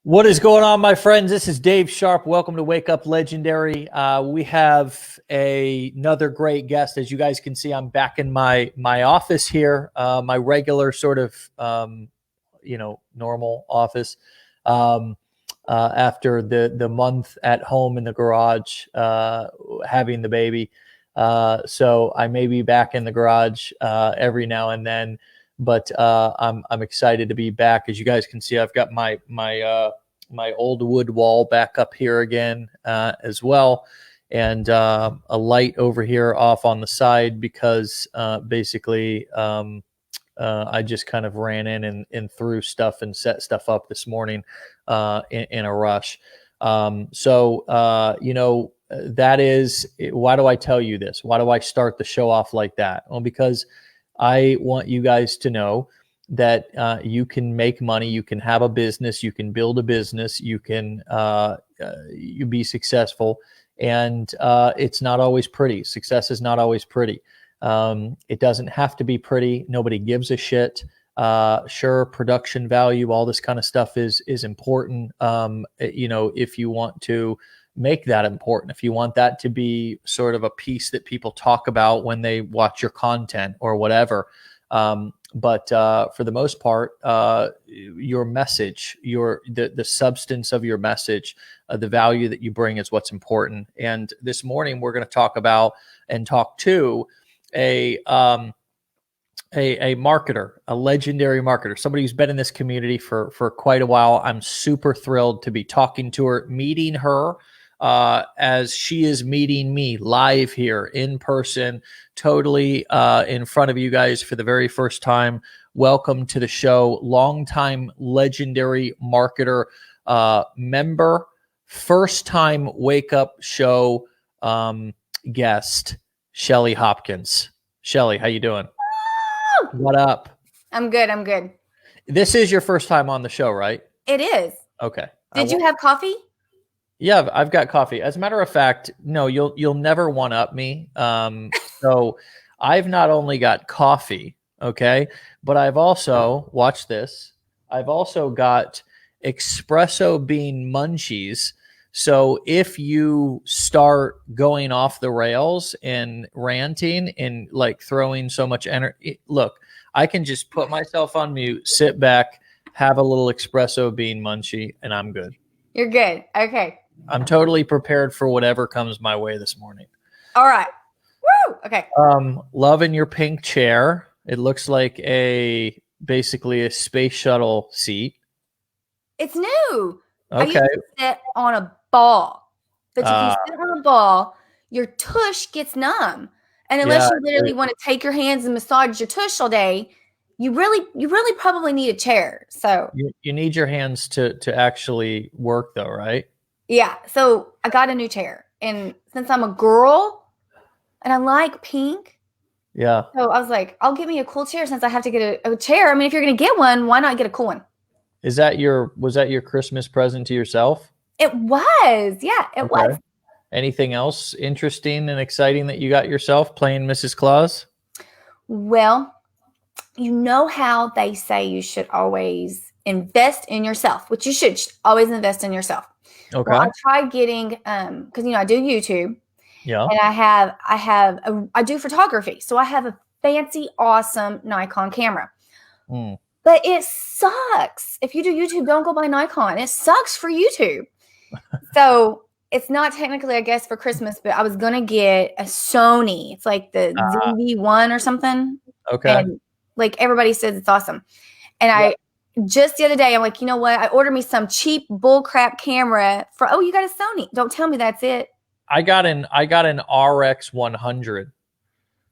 What is going on, my friends? This is Dave Sharpe. Welcome to Wake Up Legendary. We have another great guest. As you guys can see, I'm back in my office here, my regular sort of, normal office. After the month at home in the garage, having the baby. So I may be back in the garage every now and then. But I'm excited to be back. As you guys can see, I've got my old wood wall back up here again as well, and a light over here off on the side because basically I just kind of ran in and threw stuff and set stuff up this morning in a rush. That is, why do I tell you this? Why do I start the show off like that? Well, because I want you guys to know that you can make money, you can have a business, you can build a business, you can you be successful, and it's not always pretty. Success is not always pretty. It doesn't have to be pretty. Nobody gives a shit. Sure, production value, all this kind of stuff is important. If you want to make that important, if you want that to be sort of a piece that people talk about when they watch your content or whatever. But for the most part, your message, the substance of your message, the value that you bring is what's important. And this morning we're going to talk about and talk to a marketer, a legendary marketer, somebody who's been in this community for quite a while. I'm super thrilled to be talking to her, meeting her as she is meeting me live here in person, totally in front of you guys for the very first time. Welcome to the show, longtime legendary marketer, member, first time Wake Up Show guest, Shelly Hopkins. Shelly, how you doing? What up? I'm good. This is your first time on the show, right? It is. Okay. Did you have coffee? Yeah, I've got coffee. As a matter of fact, no, you'll never one up me. So I've not only got coffee, okay, but I've also, watch this, I've also got espresso bean munchies. So if you start going off the rails and ranting and like throwing so much energy, look, I can just put myself on mute, sit back, have a little espresso bean munchie, and I'm good. You're good. Okay. I'm totally prepared for whatever comes my way this morning. All right. Woo! Okay. Loving your pink chair. It looks like basically a space shuttle seat. It's new. Okay. I used to sit on a ball. But if you sit on a ball, your tush gets numb. And unless you literally want to take your hands and massage your tush all day, you really probably need a chair. So you need your hands to actually work though, right? Yeah. So I got a new chair. And since I'm a girl and I like pink. Yeah. So I was like, I'll get me a cool chair since I have to get a chair. I mean, if you're going to get one, why not get a cool one? Was that your Christmas present to yourself? It was. Yeah, it was. Anything else interesting and exciting that you got yourself playing Mrs. Claus? Well, you know how they say you should always invest in yourself, which you should always invest in yourself. Okay. Well, I tried getting, because I do YouTube. Yeah. And I do photography. So I have a fancy, awesome Nikon camera. But it sucks. If you do YouTube, don't go buy Nikon. It sucks for YouTube. So it's not technically, I guess, for Christmas, but I was going to get a Sony. It's like the ZV-1 or something. Okay. And like everybody says it's awesome. And just the other day, I'm like, you know what? I ordered me some cheap bullcrap camera you got a Sony. Don't tell me that's it. I got an RX 100.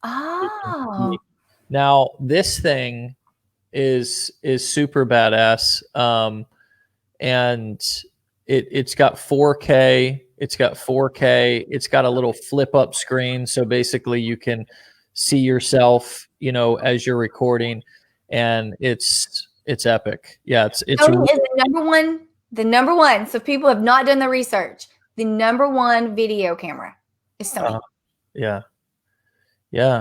Oh. Now this thing is super badass. And it's got 4K. It's got 4K. It's got a little flip up screen. So basically you can see yourself, as you're recording, and it's epic. Yeah. It's Sony is the number one. So if people have not done the research, the number one video camera is Sony. Yeah.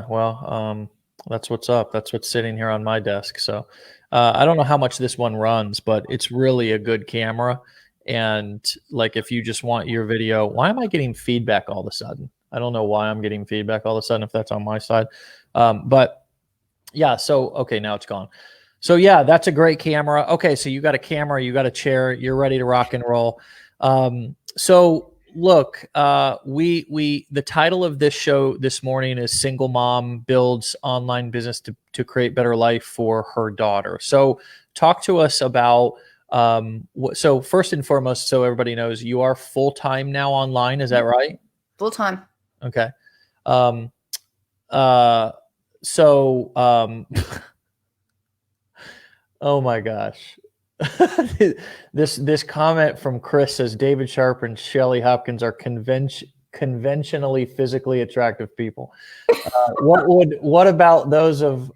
Well, that's what's up. That's what's sitting here on my desk. So I don't know how much this one runs, but it's really a good camera. And like, if you just want your video, why am I getting feedback all of a sudden? I don't know why I'm getting feedback all of a sudden, if that's on my side. But yeah, so, okay, now it's gone. So yeah, that's a great camera. Okay, so you got a camera, you got a chair, you're ready to rock and roll. So look, the title of this show this morning is Single Mom Builds Online Business to Create Better Life for Her Daughter. So talk to us about, so first and foremost, so everybody knows, you are full-time now online, is that right? Full-time. Okay. So oh my gosh. This comment from Chris says David Sharpe and Shelly Hopkins are conventionally physically attractive people. What about those of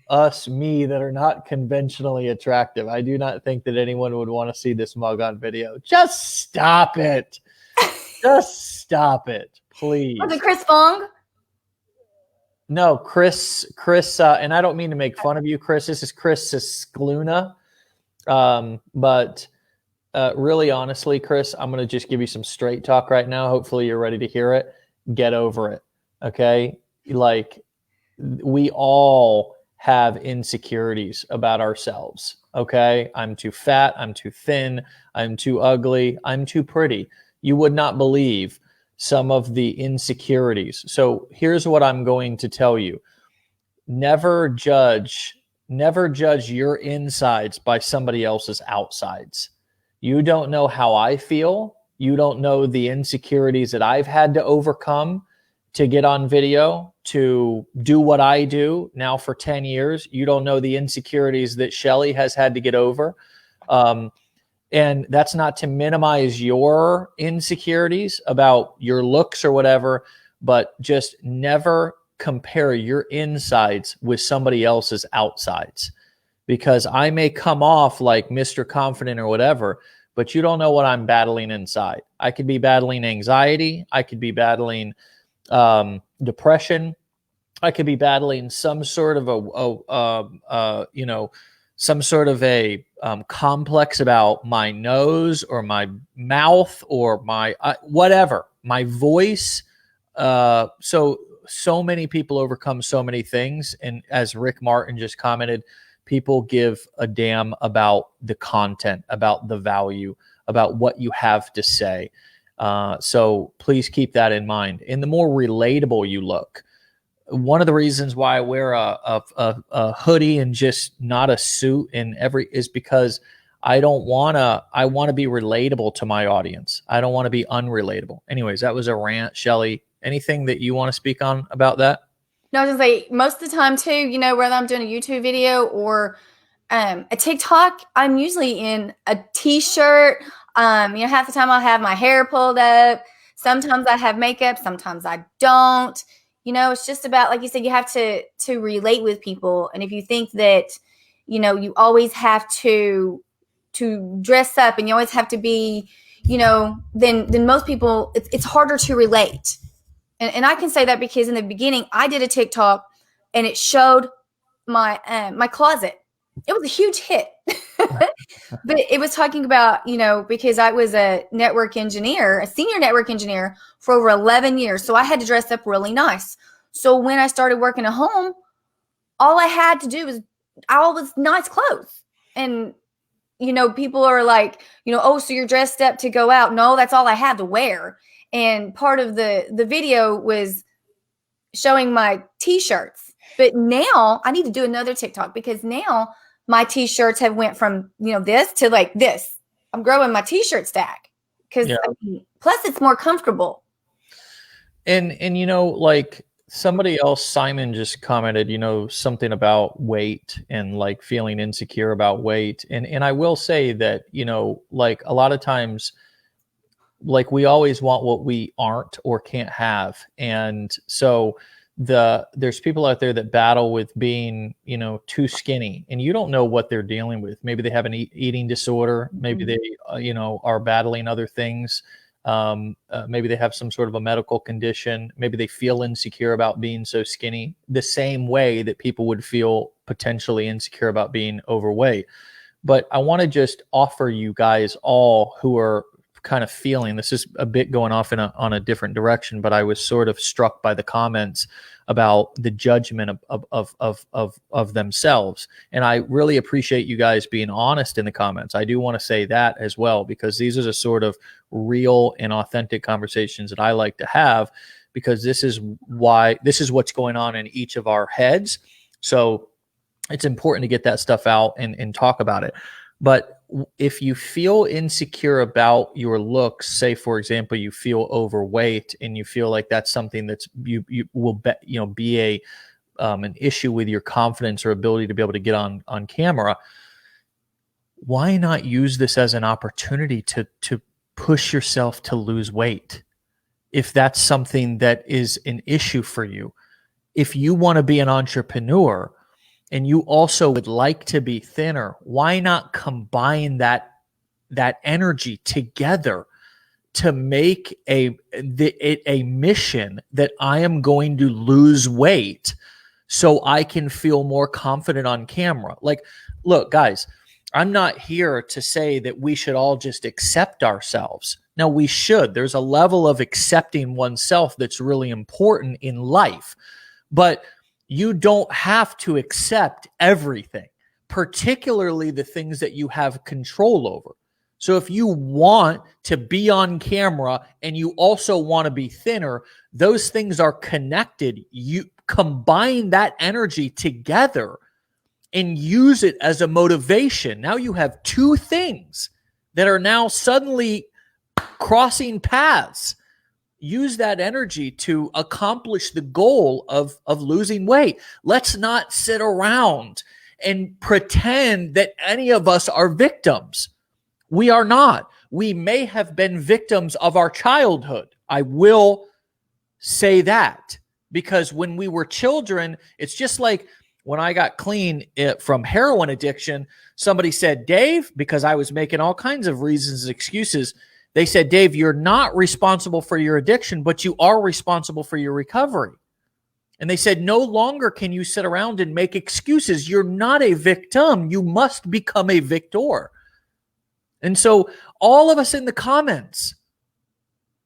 me that are not conventionally attractive? I do not think that anyone would want to see this mug on video. Just stop it. Just stop it, please. Was it Chris Fong? No, Chris, and I don't mean to make fun of you, Chris. This is Chris Siskluna. But really, honestly, Chris, I'm going to just give you some straight talk right now. Hopefully you're ready to hear it. Get over it. Okay. Like, we all have insecurities about ourselves. Okay. I'm too fat. I'm too thin. I'm too ugly. I'm too pretty. You would not believe some of the insecurities. So here's what I'm going to tell you. Never judge your insides by somebody else's outsides. You don't know how I feel. You don't know the insecurities that I've had to overcome to get on video, to do what I do now for 10 years. You don't know the insecurities that Shelly has had to get over. And that's not to minimize your insecurities about your looks or whatever, but just never compare your insides with somebody else's outsides, because I may come off like Mr. Confident or whatever, but you don't know what I'm battling inside. I could be battling anxiety. I could be battling depression. I could be battling some sort of some sort of a complex about my nose or my mouth or my whatever, my voice. So many people overcome so many things. And as Rick Martin just commented, people give a damn about the content, about the value, about what you have to say. So please keep that in mind. And the more relatable you look, one of the reasons why I wear a hoodie and just not a suit is because I want to be relatable to my audience. I don't want to be unrelatable. Anyways, that was a rant. Shelly, anything that you want to speak on about that? No, I was going to say, most of the time too, whether I'm doing a YouTube video or a TikTok, I'm usually in a t-shirt. Half the time I'll have my hair pulled up. Sometimes I have makeup. Sometimes I don't. It's just about, like you said, you have to relate with people. And if you think that, you always have to dress up and you always have to be, then most people, it's harder to relate. And I can say that because in the beginning I did a TikTok and it showed my my closet. It was a huge hit. But it was talking about, because I was a senior network engineer for over 11 years. So I had to dress up really nice. So when I started working at home, all I had to do was all was nice clothes. And, people are like, oh, so you're dressed up to go out. No, that's all I had to wear. And part of the video was showing my t-shirts. But now I need to do another TikTok, because now my t-shirts have went from, this to like this. I'm growing my t-shirt stack because plus it's more comfortable. And like somebody else, Simon, just commented, something about weight and like feeling insecure about weight. And I will say that, like a lot of times, like we always want what we aren't or can't have. And so there's people out there that battle with being, too skinny, and you don't know what they're dealing with. Maybe they have an eating disorder. Maybe they, are battling other things. Maybe they have some sort of a medical condition. Maybe they feel insecure about being so skinny, the same way that people would feel potentially insecure about being overweight. But I want to just offer you guys all who are kind of feeling, this is a bit going off on a different direction, but I was sort of struck by the comments about the judgment of themselves. And I really appreciate you guys being honest in the comments. I do want to say that as well, because these are the sort of real and authentic conversations that I like to have, because this is what's going on in each of our heads. So it's important to get that stuff out and talk about it. But if you feel insecure about your looks, say, for example, you feel overweight and you feel like that's something that's you will be an issue with your confidence or ability to be able to get on camera, why not use this as an opportunity to push yourself to lose weight? If that's something that is an issue for you, if you want to be an entrepreneur and you also would like to be thinner, why not combine that energy together to make a mission that I am going to lose weight so I can feel more confident on camera? Like, look, guys, I'm not here to say that we should all just accept ourselves. Now, we should. There's a level of accepting oneself that's really important in life. But you don't have to accept everything, particularly the things that you have control over. So if you want to be on camera and you also want to be thinner, those things are connected. You combine that energy together and use it as a motivation. Now you have two things that are now suddenly crossing paths. Use that energy to accomplish the goal of losing weight. Let's not sit around and pretend that any of us are victims. We are not. We may have been victims of our childhood. I will say that, because when we were children, it's just like when I got clean from heroin addiction, somebody said, Dave, because I was making all kinds of reasons and excuses, they said, Dave, you're not responsible for your addiction, but you are responsible for your recovery. And they said, no longer can you sit around and make excuses. You're not a victim. You must become a victor. And so all of us in the comments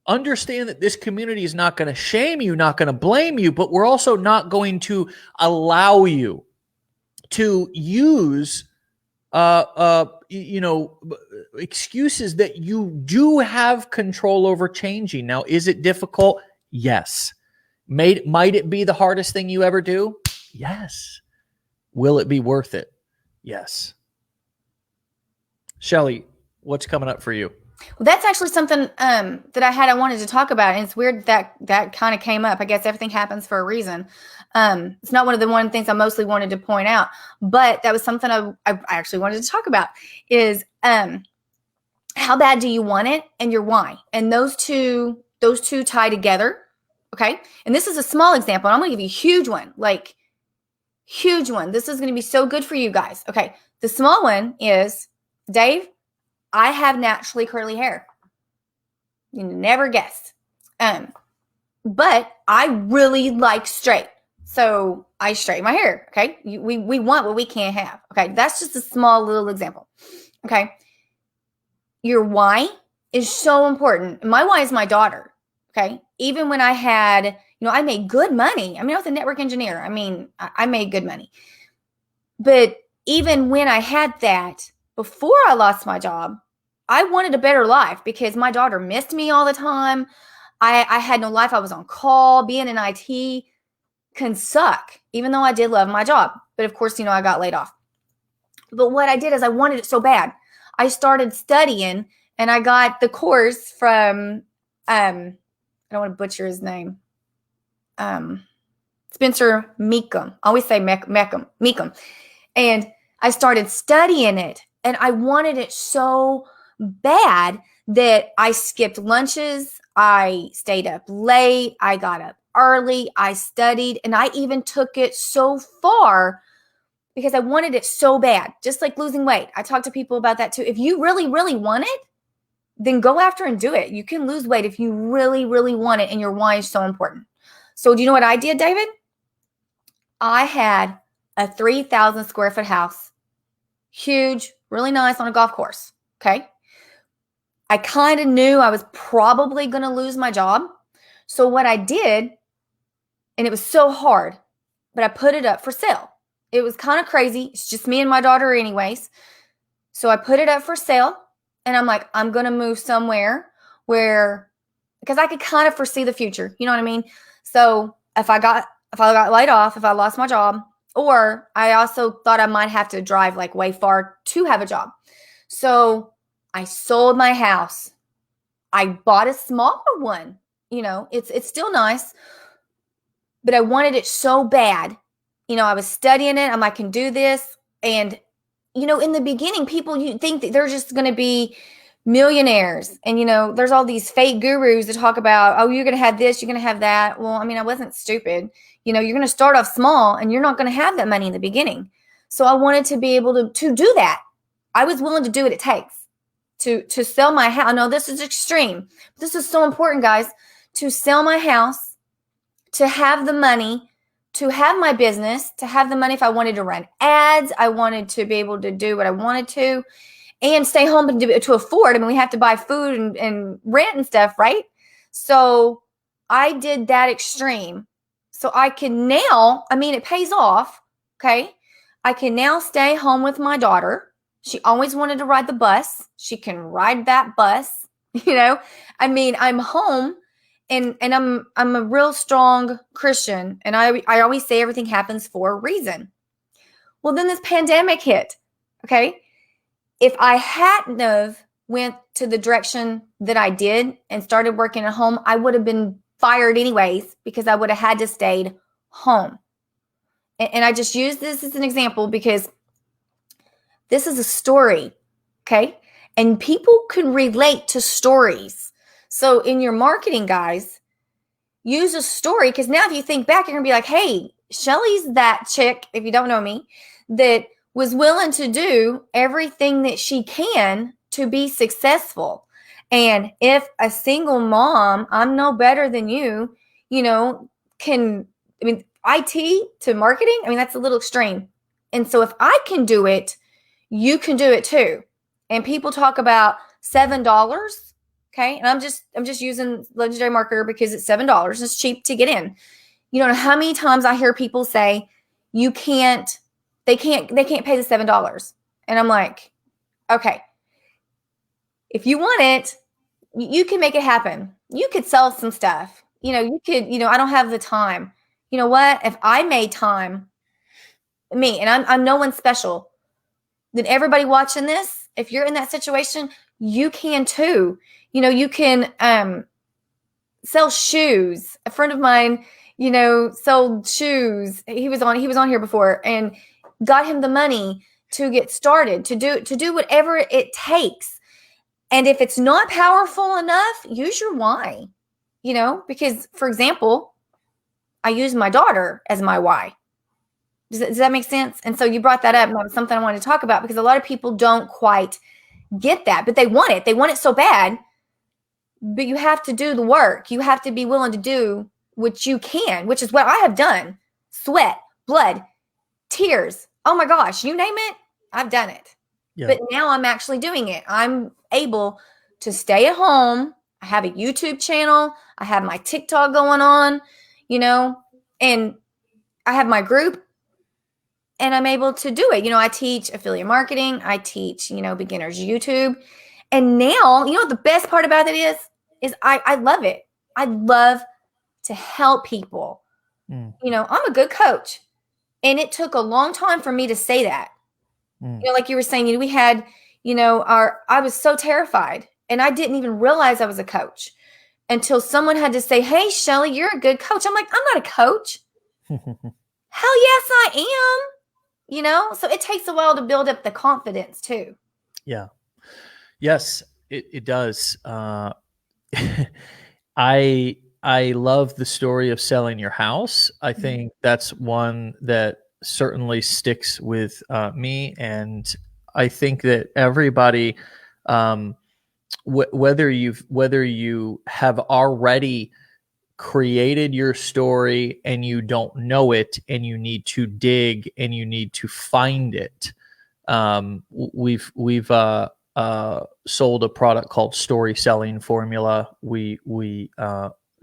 understand that this community is not going to shame you, not going to blame you, but we're also not going to allow you to use excuses that you do have control over changing. Now, is it difficult? Yes. Might it be the hardest thing you ever do? Yes. Will it be worth it? Yes. Shelly, what's coming up for you? Well, that's actually something that I wanted to talk about, and it's weird that kind of came up. I guess everything happens for a reason. It's not one of the things I mostly wanted to point out, but that was something I actually wanted to talk about is how bad do you want it and your why, and those two tie together. Okay, and this is a small example, and I'm going to give you a huge one, like huge one. This is going to be so good for you guys. Okay, the small one is, Dave, I have naturally curly hair. You never guessed. But I really like straight. So I straighten my hair. Okay. We want what we can't have. Okay. That's just a small little example. Okay. Your why is so important. My why is my daughter. Okay. Even when I had, I made good money. I was a network engineer. I made good money. But even when I had that, before I lost my job, I wanted a better life because my daughter missed me all the time. I had no life. I was on call. Being in IT can suck, even though I did love my job. But of course, I got laid off. But what I did is I wanted it so bad. I started studying, and I got the course from, I don't want to butcher his name, Spencer Meekum. I always say Meekum. And I started studying it, and I wanted it so bad that I skipped lunches. I stayed up late. I got up early. I studied, and I even took it so far because I wanted it so bad, just like losing weight. I talk to people about that too. If you really, really want it, then go after and do it. You can lose weight if you really, really want it, and your why is so important. So do you know what I did, David? I had a 3,000 square foot house, huge, really nice, on a golf course. Okay. I kind of knew I was probably going to lose my job. So what I did, and it was so hard, but I put it up for sale. It was kind of crazy. It's just me and my daughter anyways. So I put it up for sale, and I'm like, I'm going to move somewhere where, because I could kind of foresee the future. You know what I mean? So if I got laid off, if I lost my job, or I also thought I might have to drive like way far to have a job. So I sold my house. I bought a smaller one. You know, it's still nice, but I wanted it so bad. You know, I was studying it. I can do this. And, you know, in the beginning, people, you think that they're just going to be millionaires. And, you know, there's all these fake gurus that talk about, oh, you're going to have this, you're going to have that. Well, I mean, I wasn't stupid. You know, you're going to start off small and you're not going to have that money in the beginning. So I wanted to be able to do that. I was willing to do what it takes to sell my house. I know this is extreme. This is so important, guys, to sell my house, to have the money, to have my business, to have the money if I wanted to run ads. I wanted to be able to do what I wanted to and stay home and to afford. I mean, we have to buy food and rent and stuff, right? So I did that extreme. So I can now, I mean, it pays off, okay? I can now stay home with my daughter. She always wanted to ride the bus. She can ride that bus, you know? I mean, I'm home. And I'm a real strong Christian, and I always say everything happens for a reason. Well, then this pandemic hit, okay? If I hadn't have went to the direction that I did and started working at home, I would have been fired anyways because I would have had to stayed home. And I just use this as an example because this is a story, okay? And people can relate to stories. So in your marketing, guys, use a story, because now if you think back, you're going to be like, hey, Shelly's that chick, if you don't know me, that was willing to do everything that she can to be successful. And if a single mom, I'm no better than you, you know, can, I mean, IT to marketing, I mean, that's a little extreme. And so if I can do it, you can do it too. And people talk about $7. Okay. And I'm just using Legendary Marketer because it's $7. It's cheap to get in. You don't know how many times I hear people say they can't pay the $7. And I'm like, okay, if you want it, you can make it happen. You could sell some stuff. You know, you could, you know, I don't have the time. You know what? If I made time, me, and I'm no one special, then everybody watching this, if you're in that situation, you can too. You know, you can sell shoes. A friend of mine, you know, sold shoes. He was on here before and got him the money to get started, to do whatever it takes. And if it's not powerful enough, use your why. You know, because for example, I use my daughter as my why. Does that make sense? And so you brought that up, and that was something I wanted to talk about because a lot of people don't quite get that, but they want it. They want it so bad. But you have to do the work. You have to be willing to do what you can, which is what I have done. Sweat, blood, tears. Oh my gosh, you name it, I've done it. Yeah. But now I'm actually doing it. I'm able to stay at home. I have a YouTube channel. I have my TikTok going on, you know, and I have my group. And I'm able to do it. You know, I teach affiliate marketing. I teach, you know, beginners YouTube. And now, you know, the best part about it is I love it. I love to help people. You know, I'm a good coach. And it took a long time for me to say that. You know, like you were saying, you know, we had, you know, I was so terrified. And I didn't even realize I was a coach until someone had to say, hey, Shelly, you're a good coach. I'm like, I'm not a coach. Hell yes, I am. You know, so it takes a while to build up the confidence too. Yeah. Yes, it does. I love the story of selling your house. I think that's one that certainly sticks with me. And I think that everybody, whether you have already created your story and you don't know it and you need to dig and you need to find it. We've sold a product called Story Selling Formula. We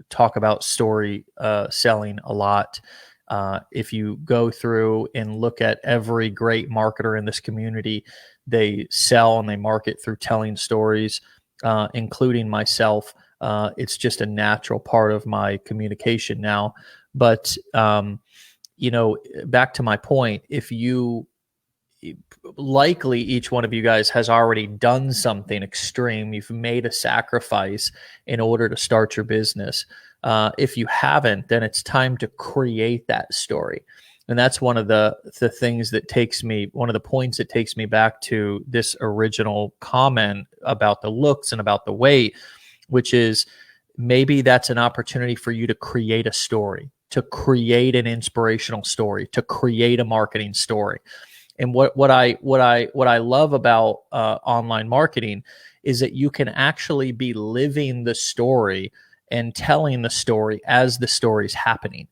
talk about story selling a lot. If you go through and look at every great marketer in this community, they sell and they market through telling stories, including myself. It's just a natural part of my communication now. But, back to my point, if you likely each one of you guys has already done something extreme. You've made a sacrifice in order to start your business. If you haven't, then it's time to create that story. And that's one of the things that takes me, one of the points that takes me back to this original comment about the looks and about the weight, which is maybe that's an opportunity for you to create a story, to create an inspirational story, to create a marketing story. And what I love about online marketing is that you can actually be living the story and telling the story as the story's happening.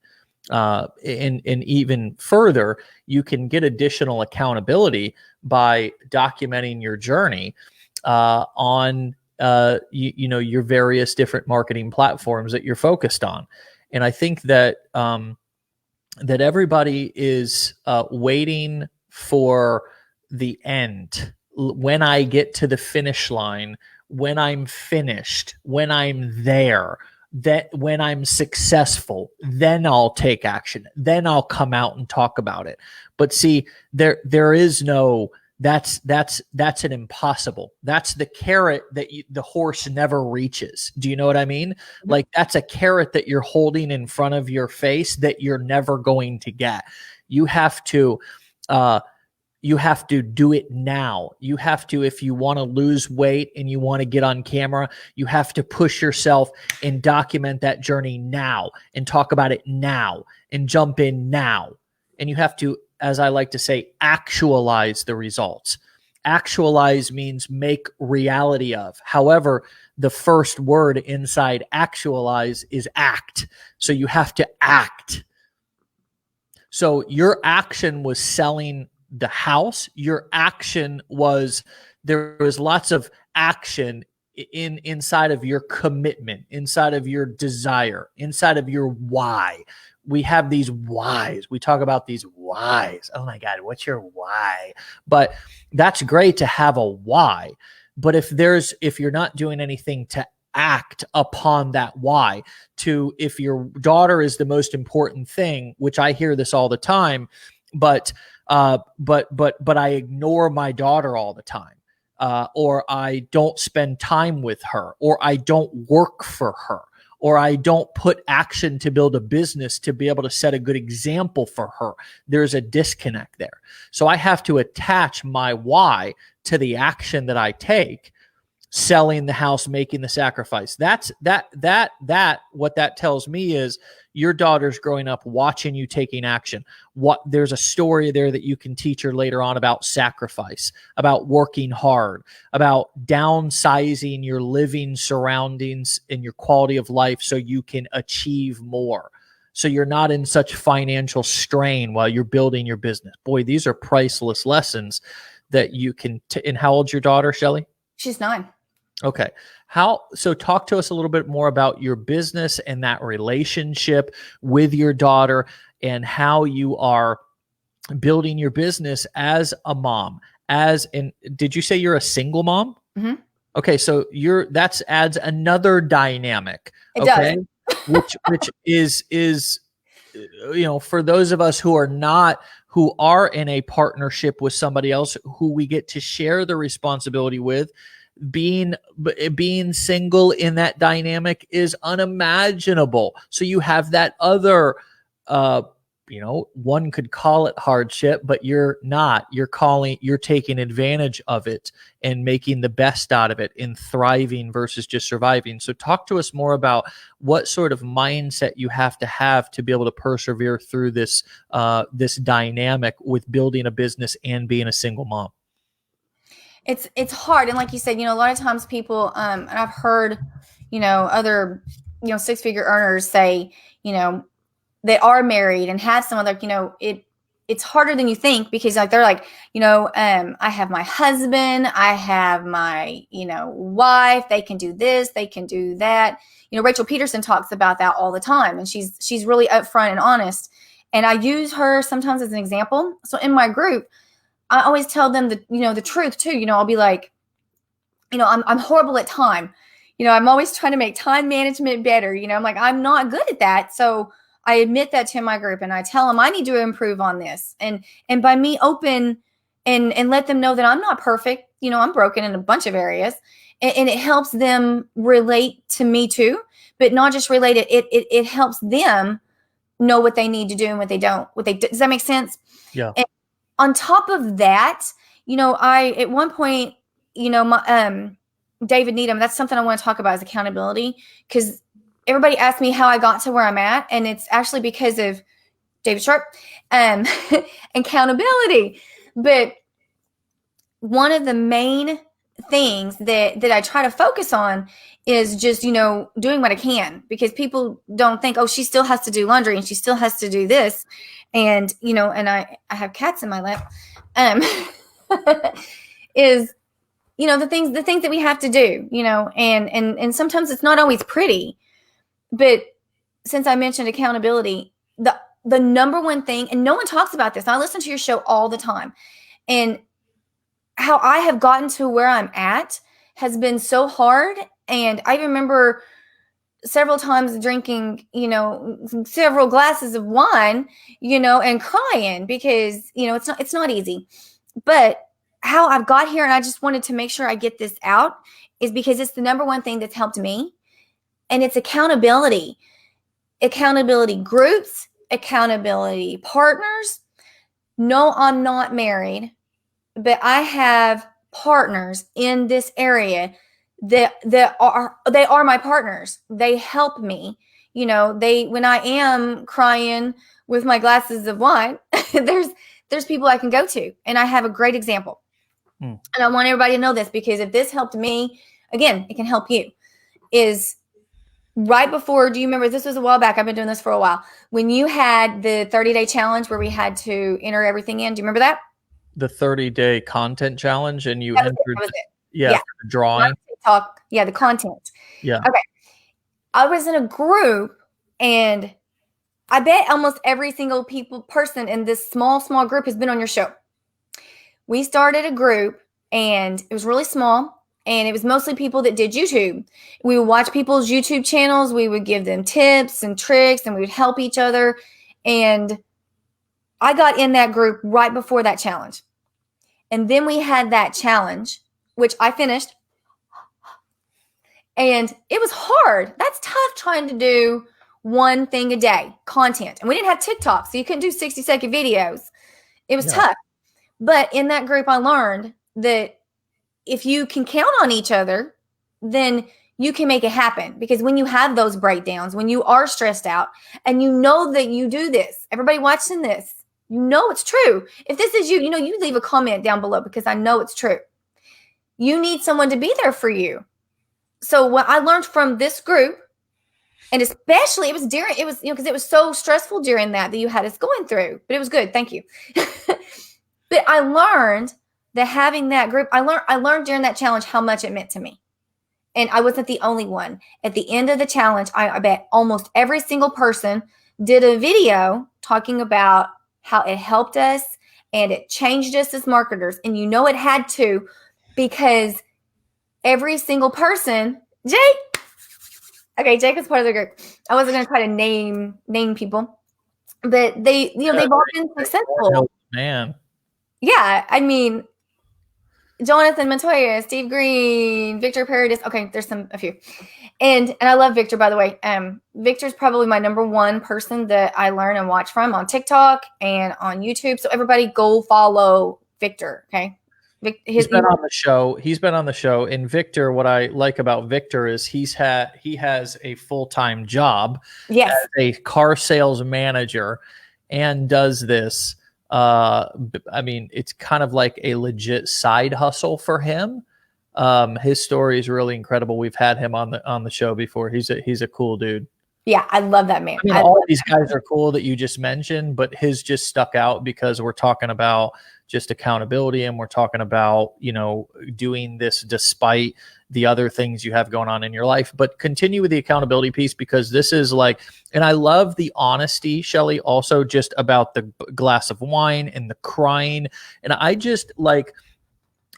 And even further, you can get additional accountability by documenting your journey on your various different marketing platforms that you're focused on. And I think that that everybody is waiting for the end. When I get to the finish line, when I'm finished, when I'm there, that when I'm successful, then I'll take action. Then I'll come out and talk about it. But see, there is no, that's an impossible. That's the carrot that the horse never reaches. Do you know what I mean? Like that's a carrot that you're holding in front of your face that you're never going to get. You have to do it now. You have to, if you want to lose weight and you want to get on camera, you have to push yourself and document that journey now and talk about it now and jump in now. And you have to, as I like to say, actualize the results. Actualize means make reality of. However, the first word inside actualize is act. So you have to act. So your action was selling the house. Your action was, there was lots of action inside of your commitment, inside of your desire, inside of your why. We have these whys. We talk about these whys. Oh my God, what's your why? But that's great to have a why. But if you're not doing anything to act upon that why, if your daughter is the most important thing, which I hear this all the time, but I ignore my daughter all the time, or I don't spend time with her, or I don't work for her, or I don't put action to build a business to be able to set a good example for her. There's a disconnect there. So I have to attach my why to the action that I take, selling the house, making the sacrifice. What that tells me is your daughter's growing up watching you taking action. There's a story there that you can teach her later on about sacrifice, about working hard, about downsizing your living surroundings and your quality of life so you can achieve more. So you're not in such financial strain while you're building your business. Boy, these are priceless lessons that you can. And how old's your daughter, Shelly? She's 9. Okay. So talk to us a little bit more about your business and that relationship with your daughter and how you are building your business as a mom. Did you say you're a single mom? Mm-hmm. Okay. So that adds another dynamic. It does. which is, for those of us who are in a partnership with somebody else who we get to share the responsibility with, being single in that dynamic is unimaginable. So you have that other, one could call it hardship, but you're not. You're taking advantage of it and making the best out of it and thriving versus just surviving. So talk to us more about what sort of mindset you have to be able to persevere through this dynamic with building a business and being a single mom. It's hard. And like you said, a lot of times people, and I've heard, other, 6-figure earners say, they are married and have some other, it's harder than you think, because like they're like, I have my husband, I have my, wife, they can do this, they can do that. Rachel Peterson talks about that all the time, and she's really upfront and honest. And I use her sometimes as an example. So in my group, I always tell them the truth too. I'll be like, I'm horrible at time. I'm always trying to make time management better. I'm like, I'm not good at that. So I admit that to my group, and I tell them I need to improve on this. And by me open and let them know that I'm not perfect, I'm broken in a bunch of areas, and it helps them relate to me too, but not just relate it helps them know what they need to do and what they don't, does that make sense? Yeah. And on top of that, I, at one point, my, David Needham, that's something I want to talk about, is accountability, because everybody asks me how I got to where I'm at, and it's actually because of David Sharpe, accountability. But one of the main things that I try to focus on is just, doing what I can, because people don't think, oh, she still has to do laundry and she still has to do this. And, and I have cats in my lap, is, the things that we have to do, and sometimes it's not always pretty. But since I mentioned accountability, the number one thing, and no one talks about this, I listen to your show all the time, and how I have gotten to where I'm at has been so hard. And I remember several times drinking, several glasses of wine, and crying, because, it's not easy. But how I've got here, and I just wanted to make sure I get this out, is because it's the number one thing that's helped me. And it's accountability groups, accountability partners. No, I'm not married, but I have partners in this area that are my partners. They help me. When I am crying with my glasses of wine, there's people I can go to, and I have a great example. And I want everybody to know this, because if this helped me, again, it can help you. Is right before, do you remember, this was a while back, I've been doing this for a while, when you had the 30-day challenge where we had to enter everything in? Do you remember that? The 30-day content challenge, and you that entered was it. Yeah, the drawing. TikTok, the content. Yeah. Okay. I was in a group, and I bet almost every single person in this small group has been on your show. We started a group, and it was really small, and it was mostly people that did YouTube. We would watch people's YouTube channels. We would give them tips and tricks, and we would help each other. And I got in that group right before that challenge. And then we had that challenge, which I finished. And it was hard. That's tough, trying to do one thing a day, content. And we didn't have TikTok, so you couldn't do 60-second videos. It was tough. But in that group, I learned that if you can count on each other, then you can make it happen. Because when you have those breakdowns, when you are stressed out, and you know that you do this, everybody watching this, it's true. If this is you, you leave a comment down below, because I know it's true. You need someone to be there for you. So what I learned from this group, and especially because it was so stressful during that you had us going through, but it was good. Thank you. But I learned that having that group, I learned during that challenge how much it meant to me. And I wasn't the only one. At the end of the challenge, I bet almost every single person did a video talking about how it helped us and it changed us as marketers. And it had to, because every single person, Jake was part of the group. I wasn't going to try to name people, but they've all been successful. Man. Yeah, I mean, Jonathan Montoya, Steve Green, Victor Paradis. Okay, there's a few. And I love Victor, by the way. Victor's probably my number one person that I learn and watch from on TikTok and on YouTube. So everybody go follow Victor, okay? He's been on the show. And Victor, what I like about Victor is he has a full-time job as a car sales manager, and does this. I mean, it's kind of like a legit side hustle for him. His story is really incredible. We've had him on the show before. He's a cool dude. Yeah, I love that man. I mean, all of these guys are cool that you just mentioned, but his just stuck out because we're talking about just accountability, and we're talking about, you know, doing this despite the other things you have going on in your life. But continue with the accountability piece, because this is like, and I love the honesty, Shelly, also just about the glass of wine and the crying. And I just like,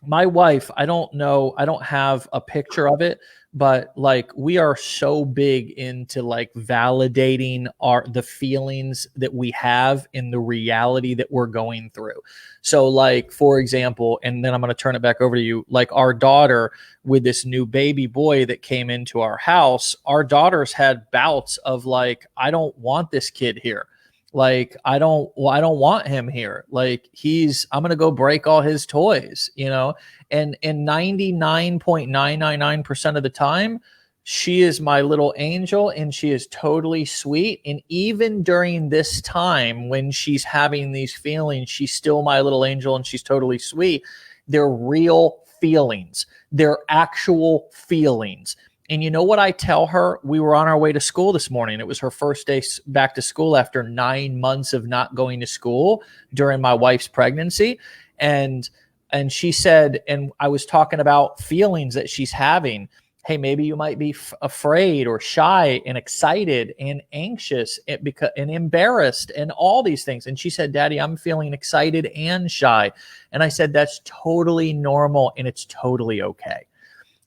my wife, I don't know, I don't have a picture of it, but like we are so big into like validating the feelings that we have in the reality that we're going through. So like, for example, and then I'm going to turn it back over to you, like our daughter with this new baby boy that came into our house, our daughters had bouts of like, I don't want this kid here. Like, I don't want him here. Like I'm going to go break all his toys, you know? And 99.999% of the time, she is my little angel and she is totally sweet. And even during this time when she's having these feelings, she's still my little angel and she's totally sweet. They're real feelings. They're actual feelings. And you know what I tell her? We were on our way to school this morning. It was her first day back to school after 9 months of not going to school during my wife's pregnancy. And she said, and I was talking about feelings that she's having. Hey, maybe you might be afraid or shy and excited and anxious and embarrassed and all these things. And she said, Daddy, I'm feeling excited and shy. And I said, that's totally normal and it's totally okay.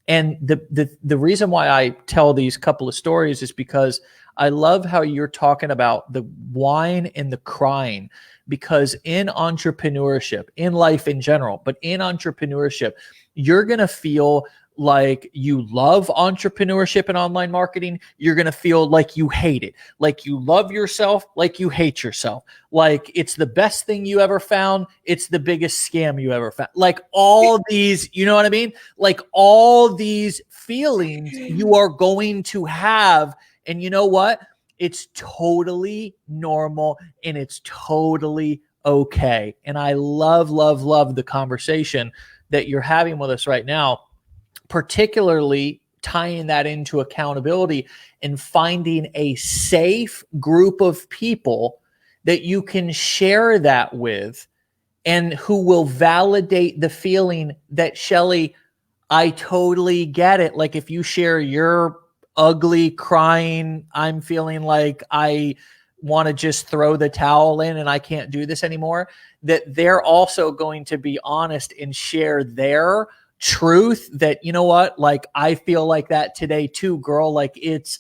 And the reason why I tell these couple of stories is because I love how you're talking about the wine and the crying, because in entrepreneurship, in life in general, but in entrepreneurship, you're going to feel like you love entrepreneurship and online marketing. You're going to feel like you hate it, like you love yourself, like you hate yourself, like it's the best thing you ever found. It's the biggest scam you ever found. Like all these, you know what I mean? Like all these feelings you are going to have. And you know what? It's totally normal and it's totally okay. And I love, love, love the conversation that you're having with us right now, particularly tying that into accountability and finding a safe group of people that you can share that with and who will validate the feeling that, Shelly, I totally get it. Like if you share your ugly crying, I'm feeling like I want to just throw the towel in and I can't do this anymore, that they're also going to be honest and share their truth that, you know what, like I feel like that today too, girl. Like it's,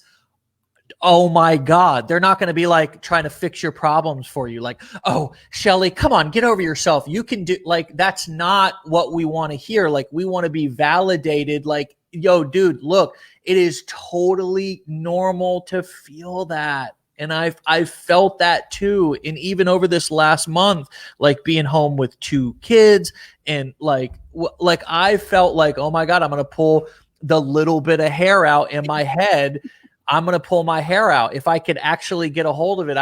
oh my God, they're not going to be like trying to fix your problems for you. Like, oh, Shelly, come on, get over yourself. You can do, like, that's not what we want to hear. Like we want to be validated. Like, yo, dude, look, it is totally normal to feel that. And I've felt that too. And even over this last month, like being home with 2 kids and like I felt like, oh my God, I'm going to pull the little bit of hair out in my head. I'm going to pull my hair out if I could actually get a hold of it.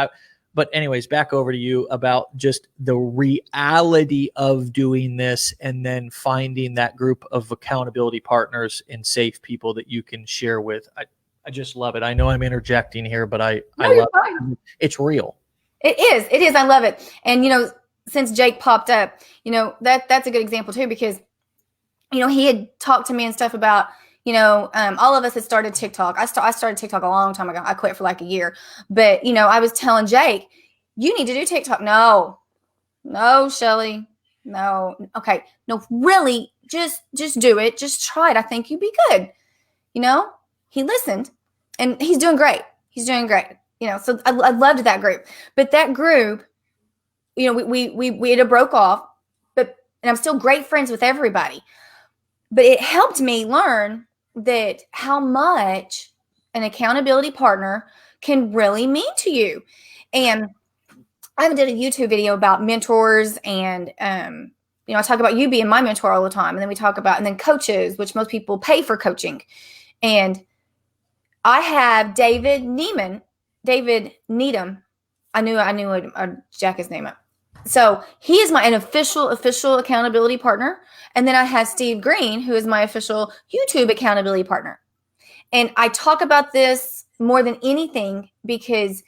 But anyways, back over to you about just the reality of doing this and then finding that group of accountability partners and safe people that you can share with. I just love it. I know I'm interjecting here, but I love it. It's real. It is. It is. I love it. And, you know, since Jake popped up, you know, that's a good example too, because, you know, he had talked to me and stuff about, you know, all of us had started TikTok. I started TikTok a long time ago. I quit for like a year. But, you know, I was telling Jake, you need to do TikTok. No, Shelly. No. Okay. No, really, just do it. Just try it. I think you'd be good. You know, he listened and he's doing great. He's doing great. You know, so I loved that group. But that group, you know, we had broke off, and I'm still great friends with everybody. But it helped me learn that how much an accountability partner can really mean to you. And I did a YouTube video about mentors and, you know, I talk about you being my mentor all the time. And then we talk about, and then coaches, which most people pay for coaching. And I have David Needham. I knew I'd jack his name up. So he is an official accountability partner. And then I have Steve Green, who is my official YouTube accountability partner. And I talk about this more than anything, because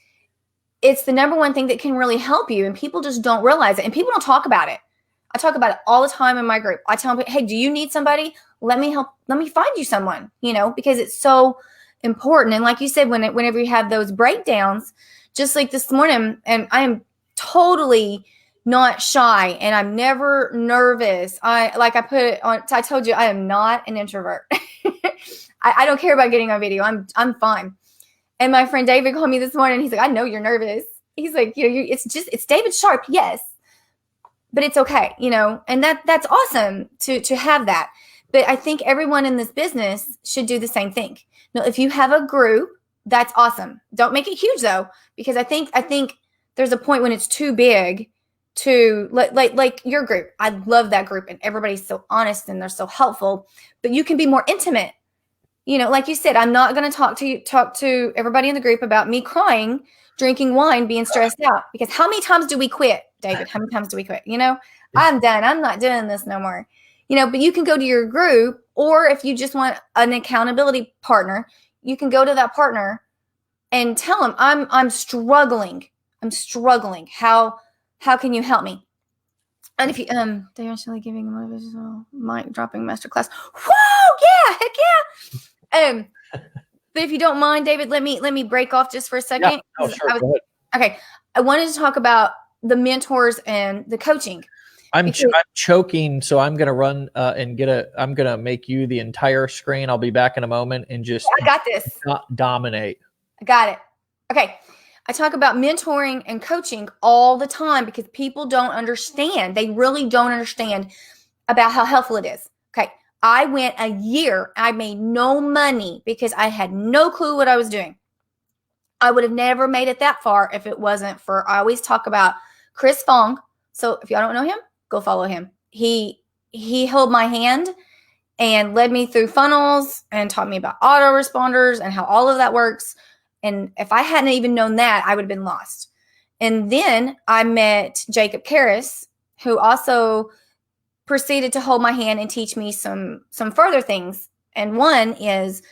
it's the number one thing that can really help you. And people just don't realize it. And people don't talk about it. I talk about it all the time in my group. I tell them, hey, do you need somebody? Let me help. Let me find you someone, because it's so important. And like you said, whenever you have those breakdowns, just like this morning, and I am totally not shy and I'm never nervous. I told you, I am not an introvert. I don't care about getting on video. I'm fine. And my friend David called me this morning. He's like, I know you're nervous. He's like, it's David Sharpe. Yes, but it's okay. And that's awesome to have that. But I think everyone in this business should do the same thing. Now, if you have a group, that's awesome. Don't make it huge though, because I think there's a point when it's too big to like your group. I love that group and everybody's so honest and they're so helpful, but you can be more intimate. Like you said, I'm not going to talk to everybody in the group about me crying, drinking wine, being stressed out, because how many times do we quit, David? How many times do we quit? I'm done. I'm not doing this no more. But you can go to your group, or if you just want an accountability partner, you can go to that partner and tell them, I'm struggling. How can you help me? And if you they are actually giving a motivational mic dropping masterclass. Whoa, yeah, heck yeah. But if you don't mind, David, let me break off just for a second. Yeah. Oh, sure. Go ahead. Okay. I wanted to talk about the mentors and the coaching. I'm choking, so I'm gonna run I'm gonna make you the entire screen. I'll be back in a moment and just I got this. Dominate. I got it. Okay. I talk about mentoring and coaching all the time because people don't understand. They really don't understand about how helpful it is. Okay. I went a year. I made no money because I had no clue what I was doing. I would have never made it that far if it wasn't for, I always talk about Chris Fong. So if y'all don't know him, go follow him. He held my hand and led me through funnels and taught me about autoresponders and how all of that works. And if I hadn't even known that, I would have been lost. And then I met Jacob Karras, who also proceeded to hold my hand and teach me some further things. And one is,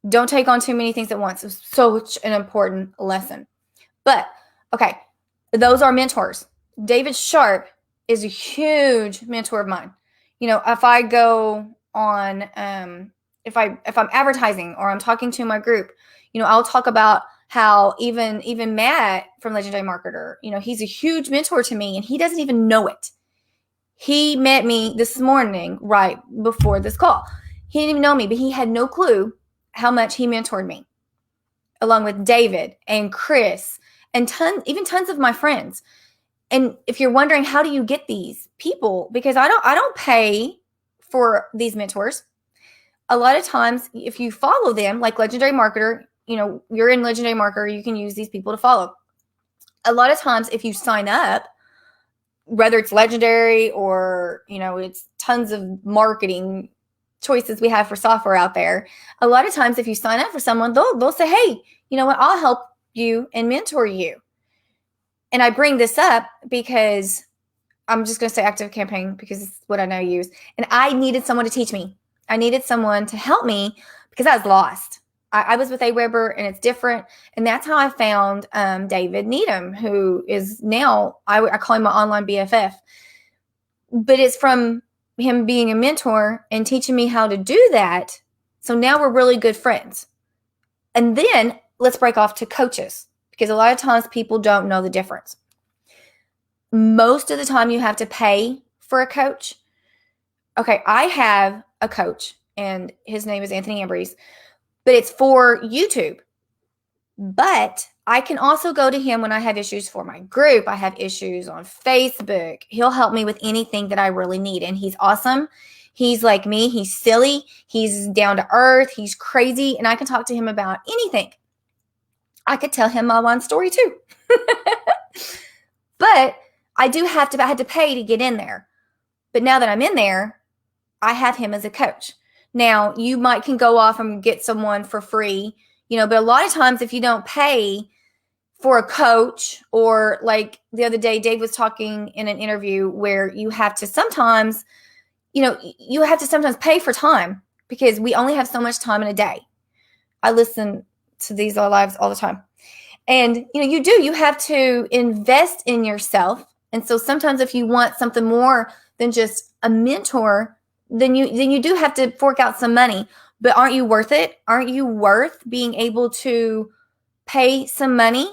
don't take on too many things at once. It's such an important lesson. But okay, those are mentors. David Sharpe is a huge mentor of mine. If I go on, if I'm advertising or I'm talking to my group, I'll talk about how even Matt from Legendary Marketer, he's a huge mentor to me and he doesn't even know it. He met me this morning right before this call. He didn't even know me, but he had no clue how much he mentored me, along with David and Chris and tons of my friends. And if you're wondering, how do you get these people? Because I don't pay for these mentors. A lot of times, if you follow them, like Legendary Marketer, you're in Legendary Marketer, you can use these people to follow. A lot of times, if you sign up, whether it's Legendary or, it's tons of marketing choices we have for software out there. A lot of times, if you sign up for someone, they'll say, hey, you know what? I'll help you and mentor you. And I bring this up because I'm just going to say Active Campaign because it's what I now use. And I needed someone to teach me. I needed someone to help me because I was lost. I was with AWeber and it's different. And that's how I found David Needham, who is now, I call him my online BFF. But it's from him being a mentor and teaching me how to do that. So now we're really good friends. And then let's break off to coaches, because a lot of times people don't know the difference. Most of the time you have to pay for a coach. Okay, I have a coach and his name is Anthony Ambrose, but it's for YouTube. But I can also go to him when I have issues for my group. I have issues on Facebook. He'll help me with anything that I really need. And he's awesome. He's like me. He's silly. He's down to earth. He's crazy. And I can talk to him about anything. I could tell him my one story too. But I had to pay to get in there. But now that I'm in there, I have him as a coach. Now, you can go off and get someone for free, but a lot of times if you don't pay for a coach, or like the other day, Dave was talking in an interview where you have to sometimes pay for time because we only have so much time in a day. I listen to these lives all the time. And, you have to invest in yourself. And so sometimes if you want something more than just a mentor, then you do have to fork out some money. But aren't you worth it? Aren't you worth being able to pay some money?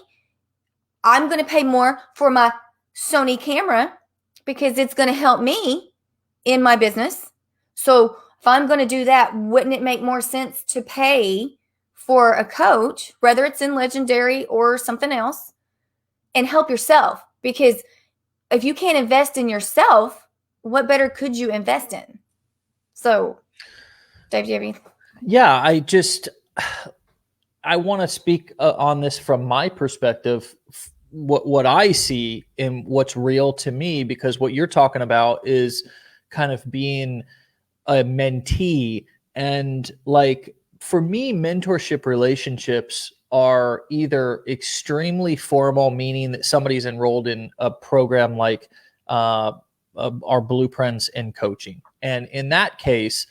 I'm going to pay more for my Sony camera because it's going to help me in my business. So if I'm going to do that, wouldn't it make more sense to pay for a coach, whether it's in Legendary or something else, and help yourself? Because if you can't invest in yourself, what better could you invest in? So, Dave, do you have anything? Yeah, I want to speak on this from my perspective, what I see and what's real to me, because what you're talking about is kind of being a mentee. And like, for me, mentorship relationships are either extremely formal, meaning that somebody's enrolled in a program like our Blueprints and coaching. And in that case,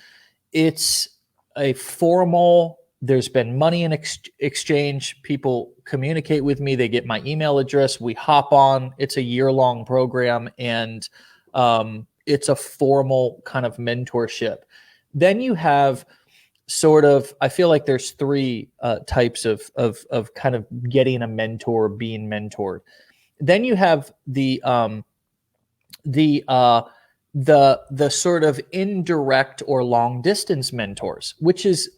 it's a formal, there's been money in exchange. People communicate with me. They get my email address. We hop on. It's a year-long program, and it's a formal kind of mentorship. Then you have sort of, I feel like there's three types of kind of getting a mentor, being mentored. Then you have the sort of indirect or long distance mentors, which is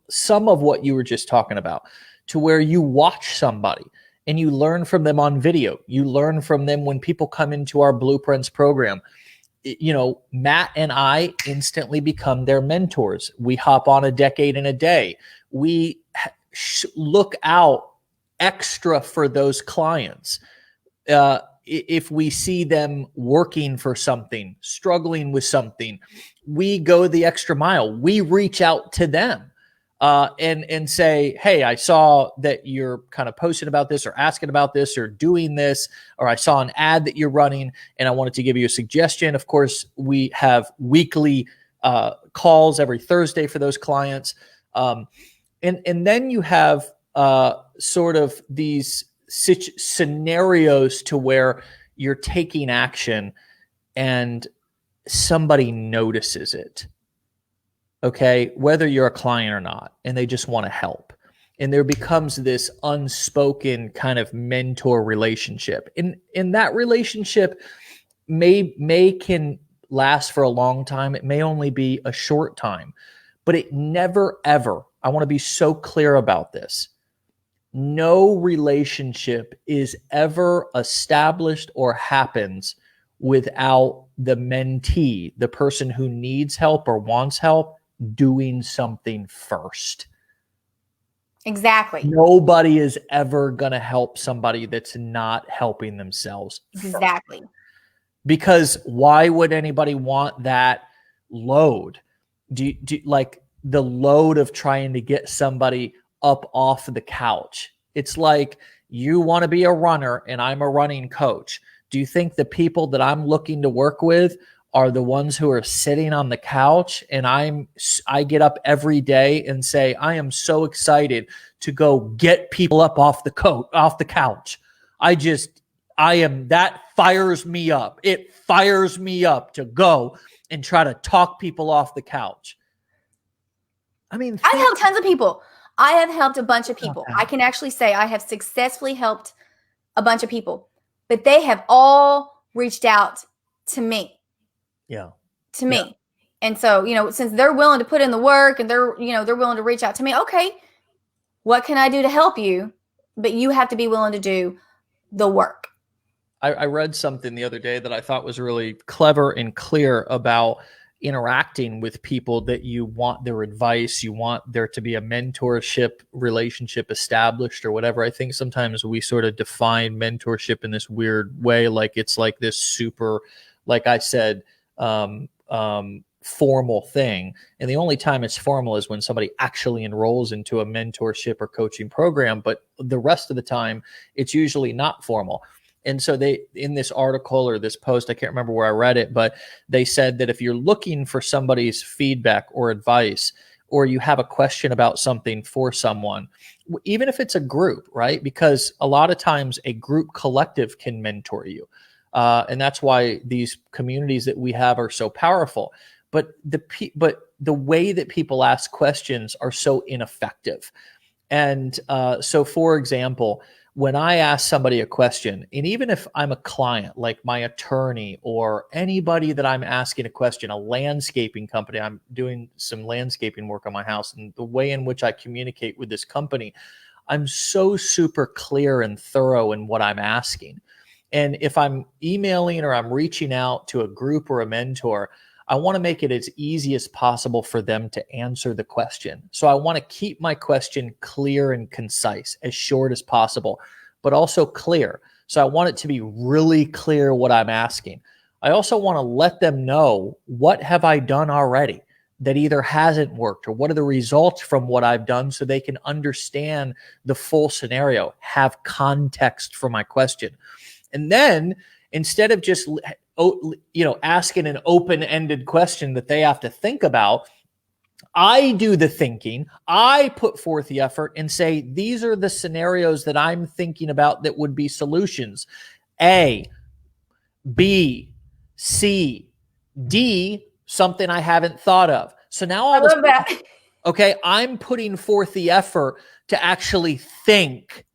some of what you were just talking about, to where you watch somebody and you learn from them on video. You learn from them when people come into our Blueprints program. Matt and I instantly become their mentors. We hop on A Decade in a Day. We look out extra for those clients. If we see them working for something, struggling with something, we go the extra mile. We reach out to them and say, hey, I saw that you're kind of posting about this or asking about this or doing this, or I saw an ad that you're running and I wanted to give you a suggestion. Of course, we have weekly calls every Thursday for those clients. And then you have sort of these scenarios to where you're taking action and somebody notices it. Okay, whether you're a client or not, and they just want to help. And there becomes this unspoken kind of mentor relationship. And that relationship can last for a long time. It may only be a short time, but it never, ever, I want to be so clear about this. No relationship is ever established or happens without the mentee, the person who needs help or wants help, doing something first. Exactly. Nobody is ever going to help somebody that's not helping themselves. Exactly. First. Because why would anybody want that load? Do like the load of trying to get somebody up off the couch? It's like, you want to be a runner and I'm a running coach. Do you think the people that I'm looking to work with are the ones who are sitting on the couch? And I get up every day and say, I am so excited to go get people up off the couch. That fires me up. It fires me up to go and try to talk people off the couch. I mean, I've helped tons of people. I have helped a bunch of people. I can actually say I have successfully helped a bunch of people, but they have all reached out to me. Yeah. To me. And so, since they're willing to put in the work and they're willing to reach out to me, okay, what can I do to help you? But you have to be willing to do the work. I read something the other day that I thought was really clever and clear about interacting with people that you want their advice, you want there to be a mentorship relationship established or whatever. I think sometimes we sort of define mentorship in this weird way, like it's like this super, like I said, formal thing. And the only time it's formal is when somebody actually enrolls into a mentorship or coaching program. But the rest of the time, it's usually not formal. And so they, in this article or this post, I can't remember where I read it, but they said that if you're looking for somebody's feedback or advice, or you have a question about something for someone, even if it's a group, right? Because a lot of times a group collective can mentor you. And that's why these communities that we have are so powerful. But the way that people ask questions are so ineffective. And so, for example, when I ask somebody a question, and even if I'm a client, like my attorney or anybody that I'm asking a question, a landscaping company, I'm doing some landscaping work on my house, and the way in which I communicate with this company, I'm so super clear and thorough in what I'm asking. And if I'm emailing or I'm reaching out to a group or a mentor, I want to make it as easy as possible for them to answer the question. So I want to keep my question clear and concise, as short as possible, but also clear. So I want it to be really clear what I'm asking. I also want to let them know, what have I done already that either hasn't worked, or what are the results from what I've done, so they can understand the full scenario, have context for my question. And then instead of just asking an open-ended question that they have to think about, I do the thinking. I put forth the effort and say, these are the scenarios that I'm thinking about that would be solutions. A, B, C, D, something I haven't thought of. So now all I love that. Okay, I'm putting forth the effort to actually think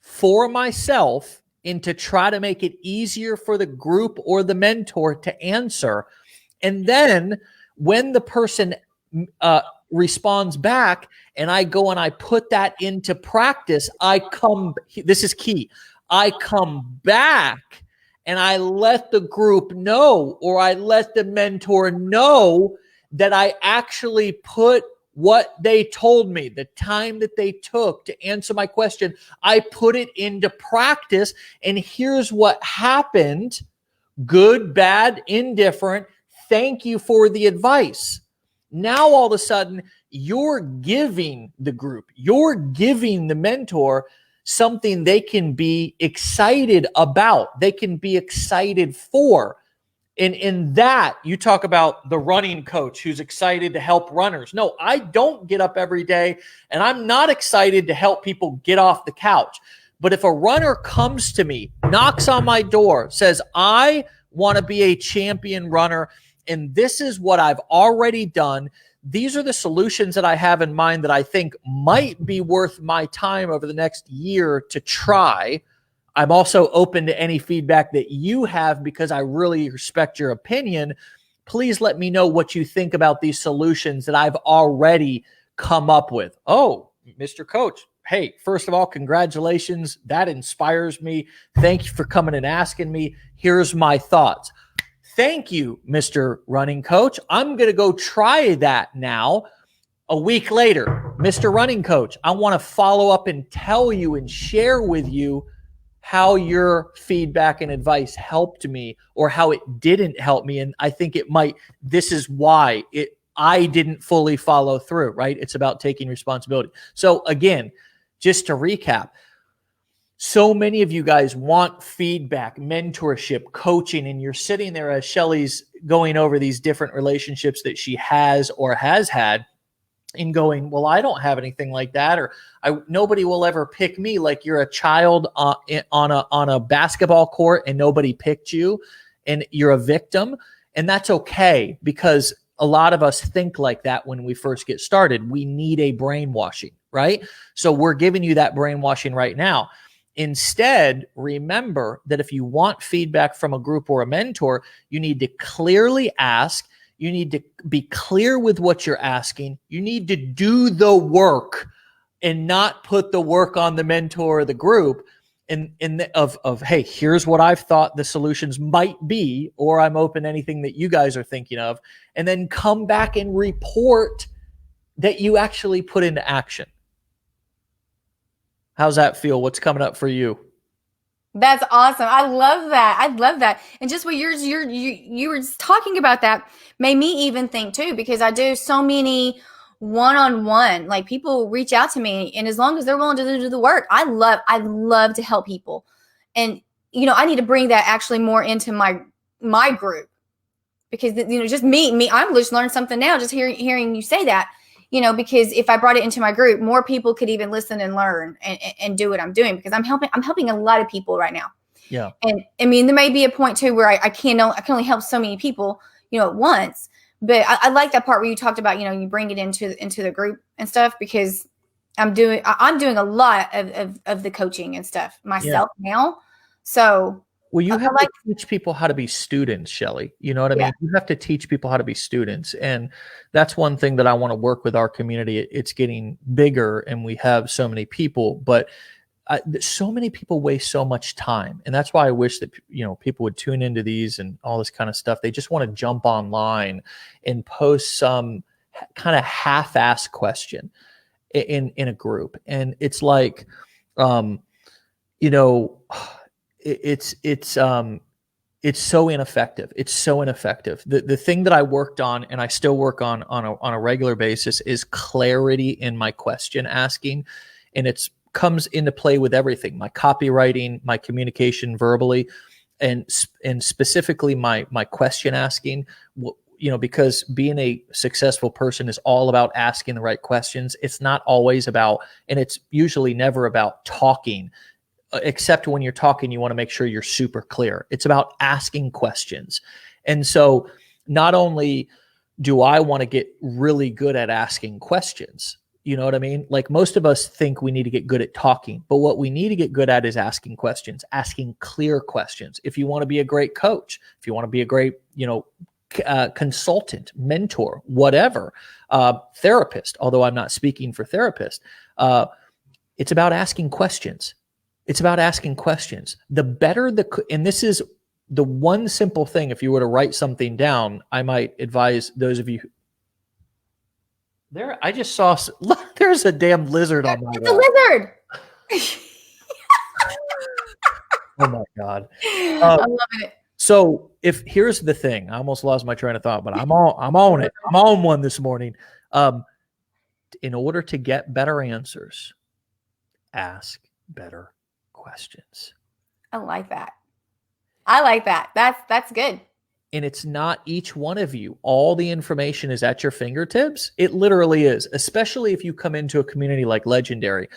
for myself, and to try to make it easier for the group or the mentor to answer. And then when the person responds back and I go and I put that into practice, this is key, I come back and I let the group know, or I let the mentor know, that I actually put what they told me, the time that they took to answer my question, I put it into practice. And here's what happened: good, bad, indifferent. Thank you for the advice. Now, all of a sudden, you're giving the group, you're giving the mentor something they can be excited about, they can be excited for. And in that, you talk about the running coach who's excited to help runners. No, I don't get up every day and I'm not excited to help people get off the couch. But if a runner comes to me, knocks on my door, says, I want to be a champion runner, and this is what I've already done, these are the solutions that I have in mind that I think might be worth my time over the next year to try. I'm also open to any feedback that you have, because I really respect your opinion. Please let me know what you think about these solutions that I've already come up with. Oh, Mr. Coach, hey, first of all, congratulations. That inspires me. Thank you for coming and asking me. Here's my thoughts. Thank you, Mr. Running Coach. I'm going to go try that now. A week later, Mr. Running Coach, I want to follow up and tell you and share with you how your feedback and advice helped me, or how it didn't help me. And I think this is why I didn't fully follow through, right? It's about taking responsibility. So again, just to recap, so many of you guys want feedback, mentorship, coaching, and you're sitting there as Shelly's going over these different relationships that she has or has had, and going, well, I don't have anything like that, or nobody will ever pick me. Like you're a child on a basketball court and nobody picked you, and you're a victim. And that's okay, because a lot of us think like that when we first get started. We need a brainwashing, right? So we're giving you that brainwashing right now. Instead, remember that if you want feedback from a group or a mentor, you need to clearly ask. You need to be clear with what you're asking. You need to do the work and not put the work on the mentor or the group of, hey, here's what I've thought the solutions might be, or I'm open to anything that you guys are thinking of, and then come back and report that you actually put into action. How's that feel? What's coming up for you? That's awesome. I love that. I love that. And just what you were talking about that made me even think too, because I do so many one-on-one, like people reach out to me, and as long as they're willing to do the work, I love to help people. And, I need to bring that actually more into my group, because, just me, I'm just learning something now, just hearing you say that. because if I brought it into my group, more people could even listen and learn and do what I'm doing, because I'm helping a lot of people right now. Yeah. And I mean, there may be a point too where I can only help so many people, at once. But I like that part where you talked about, you bring it into the group and stuff, because I'm doing a lot of the coaching and stuff myself now. So well, you have to teach people how to be students, Shelly. You know what I mean? You have to teach people how to be students. And that's one thing that I want to work with our community. It's getting bigger and we have so many people, but so many people waste so much time. And that's why I wish that, people would tune into these and all this kind of stuff. They just want to jump online and post some kind of half-assed question in a group. And it's like, it's so ineffective. It's so ineffective. The thing that I worked on, and I still work on a regular basis, is clarity in my question asking. And it's comes into play with everything: my copywriting, my communication verbally, and specifically my question asking. Because being a successful person is all about asking the right questions. It's not always about, and it's usually never about talking. Except when you're talking, you want to make sure you're super clear. It's about asking questions. And so not only do I want to get really good at asking questions, you know what I mean? Like, most of us think we need to get good at talking, but what we need to get good at is asking questions, asking clear questions. If you want to be a great coach, if you want to be a great, consultant, mentor, whatever, therapist, although I'm not speaking for therapists, it's about asking questions. It's about asking questions. The better and this is the one simple thing. If you were to write something down, I might advise those of you there. I just saw, look, there's a damn lizard on my wall. It's a lizard. Oh my God. I love it. So here's the thing, I almost lost my train of thought, but I'm on it. I'm on one this morning. In order to get better answers, ask better questions. I like that. That's good. And it's not each one of you. All the information is at your fingertips. It literally is, especially if you come into a community like Legendary.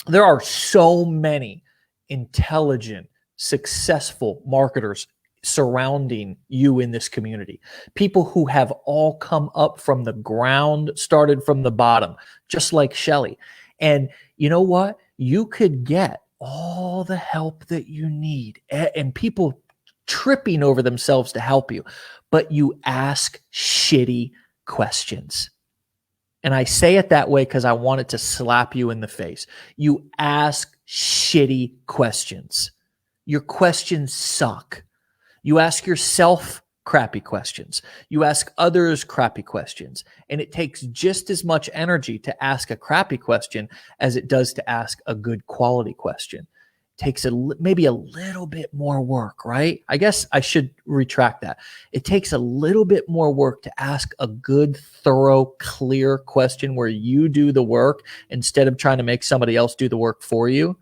There are so many intelligent, successful marketers surrounding you in this community. People who have all come up from the ground, started from the bottom, just like Shelly. And you know what? You could get all the help that you need, and people tripping over themselves to help you, but you ask shitty questions. And I say it that way because I want it to slap you in the face. You ask shitty questions. Your questions suck. You ask yourself crappy questions. You ask others crappy questions. And it takes just as much energy to ask a crappy question as it does to ask a good quality question. It takes maybe a little bit more work, right? I guess I should retract that. It takes a little bit more work to ask a good, thorough, clear question where you do the work instead of trying to make somebody else do the work for you.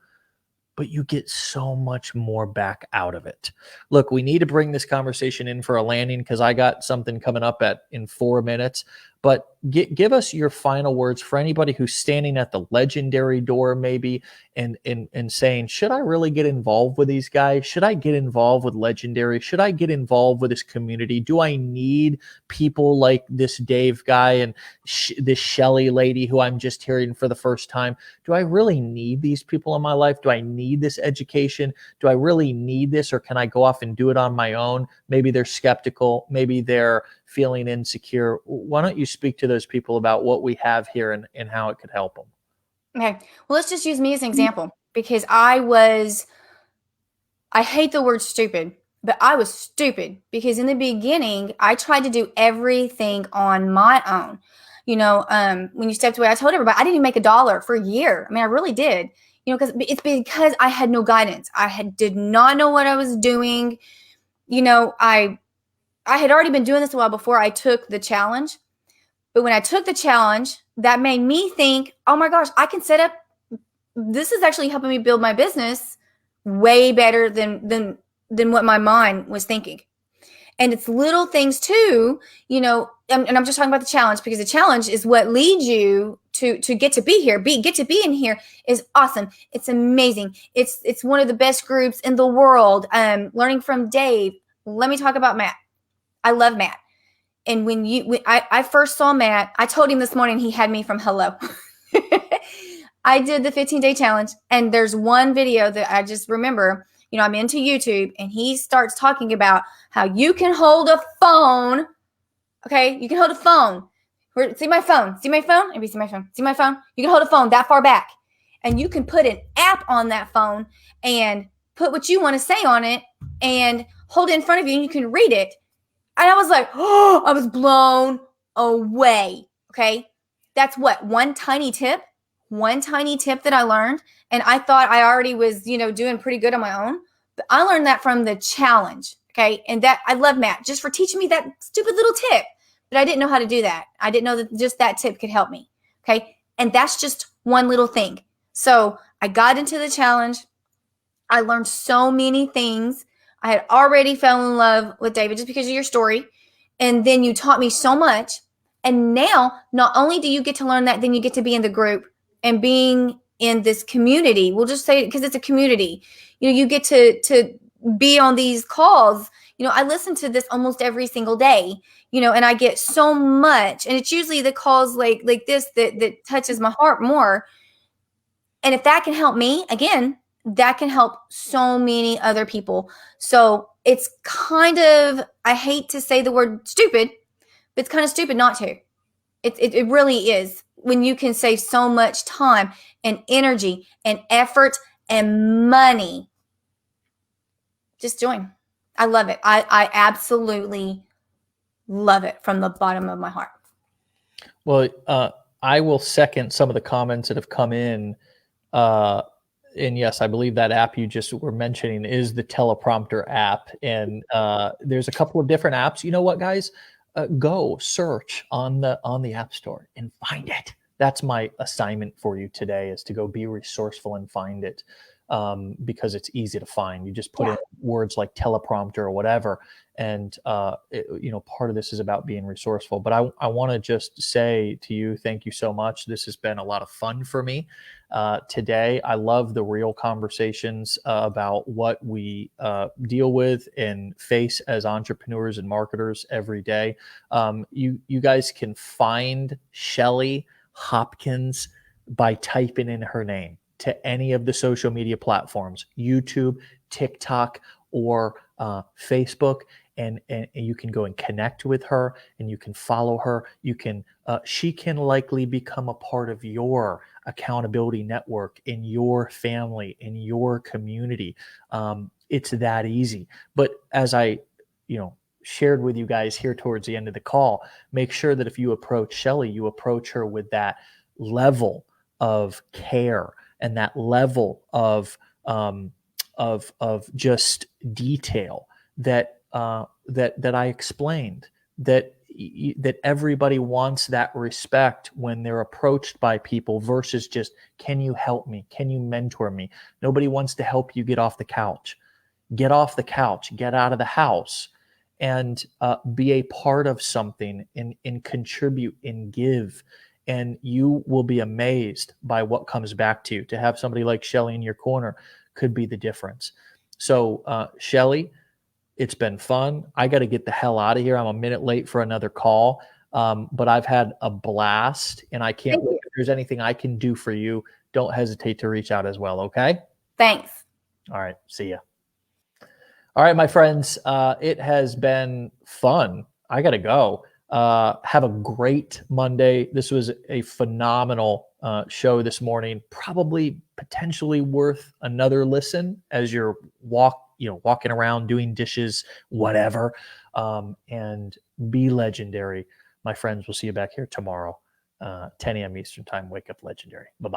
But you get so much more back out of it. Look, we need to bring this conversation in for a landing because I got something coming up in 4 minutes. But give us your final words for anybody who's standing at the Legendary door maybe and saying, should I really get involved with these guys? Should I get involved with Legendary? Should I get involved with this community? Do I need people like this Dave guy and this Shelly lady who I'm just hearing for the first time? Do I really need these people in my life? Do I need this education? Do I really need this, or can I go off and do it on my own? Maybe they're skeptical. Maybe they're feeling insecure. Why don't you speak to those people about what we have here and how it could help them? Okay. Well, let's just use me as an example, because I hate the word stupid, but I was stupid because in the beginning, I tried to do everything on my own. When you stepped away, I told everybody I didn't even make $1 for a year. I mean, I really did, because I had no guidance. Did not know what I was doing. I had already been doing this a while before I took the challenge. But when I took the challenge, that made me think, oh my gosh, I can set up, this is actually helping me build my business way better than what my mind was thinking. And it's little things too, you know, and I'm just talking about the challenge because the challenge is what leads you to get to be here. Get to be in here is awesome. It's amazing. It's one of the best groups in the world. Learning from Dave. Let me talk about Matt. I love Matt. And when I first saw Matt, I told him this morning he had me from hello. I did the 15-day challenge, and there's one video that I just remember, you know, I'm into YouTube, and he starts talking about how you can hold a phone. Okay, you can hold a phone. See my phone. See my phone? Maybe see my phone. See my phone? You can hold a phone that far back, and you can put an app on that phone and put what you want to say on it and hold it in front of you, and you can read it. And I was like, oh, I was blown away. Okay, that's what one tiny tip that I learned, and I thought I already was, you know, doing pretty good on my own. But I learned that from the challenge. Okay, and that I love Matt just for teaching me that stupid little tip. But I didn't know how to do that. I didn't know that just that tip could help me. Okay, and that's just one little thing. So I got into the challenge. I learned so many things. I had already fell in love with David just because of your story. And then you taught me so much. And now, not only do you get to learn that, then you get to be in the group and being in this community. We'll just say it because it's a community. You know, you get to be on these calls. You know, I listen to this almost every single day, you know, and I get so much. And it's usually the calls like this that touches my heart more. And if that can help me, again, that can help so many other people. So it's kind of, I hate to say the word stupid, but it's kind of stupid not to. It really is when you can save so much time and energy and effort and money. Just join. I love it. I absolutely love it from the bottom of my heart. Well, I will second some of the comments that have come in. And yes, I believe that app you just were mentioning is the teleprompter app. And there's a couple of different apps. You know what, guys? Go search on the App Store and find it. That's my assignment for you today, is to go be resourceful and find it, because it's easy to find. You just put in words like teleprompter or whatever, and you know, part of this is about being resourceful. But I want to just say to you, thank you so much. This has been a lot of fun for me today. I love the real conversations about what we deal with and face as entrepreneurs and marketers every day. You guys can find Shelly Hopkins by typing in her name to any of the social media platforms, YouTube, TikTok, or Facebook. And you can go and connect with her, and you can follow her. You can, she can likely become a part of your accountability network, in your family, in your community. It's that easy. But as I, you know, shared with you guys here towards the end of the call, make sure that if you approach Shelly, you approach her with that level of care and that level of just detail that that I explained, that everybody wants that respect when they're approached by people versus just, can you help me? Can you mentor me? Nobody wants to help you get off the couch. Get off the couch, get out of the house, and be a part of something, and contribute and give. And you will be amazed by what comes back to you. To have somebody like Shelly in your corner could be the difference. So Shelly, it's been fun. I got to get the hell out of here. I'm a minute late for another call, but I've had a blast, and I can't wait. If there's anything I can do for you, don't hesitate to reach out as well, okay? Thanks. All right, see ya. All right, my friends, it has been fun. I got to go. Have a great Monday. This was a phenomenal show this morning. Probably potentially worth another listen as you're walking around, doing dishes, whatever. And be legendary. My friends, we'll see you back here tomorrow, 10 a.m. Eastern time. Wake up legendary. Bye-bye.